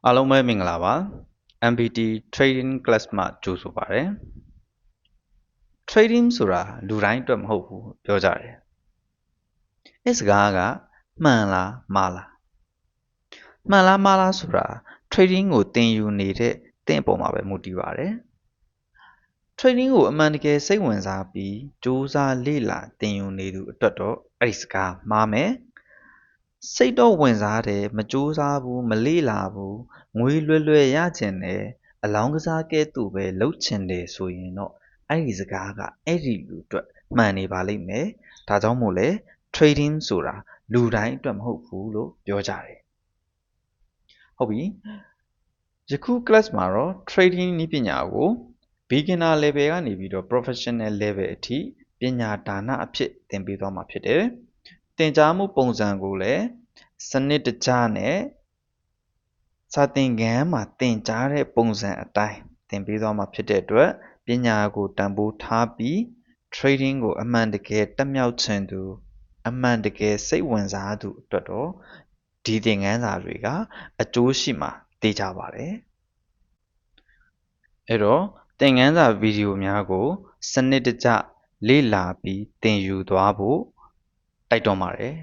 အားလုံးပဲမင်္ဂလာပါ MBT Trading Class မှာကြိုဆိုပါရစေ Trading ဆိုတာလူတိုင်းအတွက်မဟုတ်ဘူးပြောကြတယ်အဲ့စကားကမှန်လားမှားလားမှန်လားမှားလားဆိုတာ Trading ကိုသင်ယူနေတဲ့သင်အပေါ်မှာပဲမူတည်ပါတယ် Trading ကိုအမှန်တကယ်စိတ်ဝင်စားပြီးစူးစမ်းလေ့လာသင်ယူနေသူအတွက်တော့အဲ့ဒီစကားမှားမယ်စိတ်တော့ဝင်စားတယ်မကြိုးစားဘူးမလေ့လာဘူးငွေလွယ်ရချင်တယ်အလောင်းကစားကဲ့သို့ပဲလှုပ်ချင်တယ်ဆိုရင်တော့အဲ့ဒီစကားကအဲ့ဒီလူအတွက်မှန်နေပါလိမ့်မယ်ဒါကြောင့်မို့လဲ trading ဆိုတာလူတိုင်းအတွက်မဟုတ်ဘူးလို့ပြောကြတယ်ဟုတ်ပြီယခု class မှာတော့ trading နည်းပညာကို beginner level ကနေပြီးတော့ professional level အထိပညာဒါနအဖြစ်သင်ပေးသွားမှာဖြစ်တယ်သင်ကြားမှုပုံစံကိုလည်းစနစ်တကျနဲ့စာသင်ခန်းမှာသင်ကြားတဲ့ပုံစံအတိုင်းသင်ပေးသွားမှာဖြစ်တဲ့အတွက်ပညာကိုတန်ဖိုးထားပြီး trading ကိုအမှန်တကယ်တက်မြောက်ချင်သူအမှန်တကယ်စိတ်ဝင်စားသူအတွက်တော့ဒီသင်ခန်းစာတွေကအကျိုးရှိမှာသိကြပါတယ်အဲ့တော့သင်ခန်းစာဗီဒီယိုများကိုစနစ်တကျလေ့လာပြီးသင်ယူသွားဖို့တိုက်တွန်းပါတယ်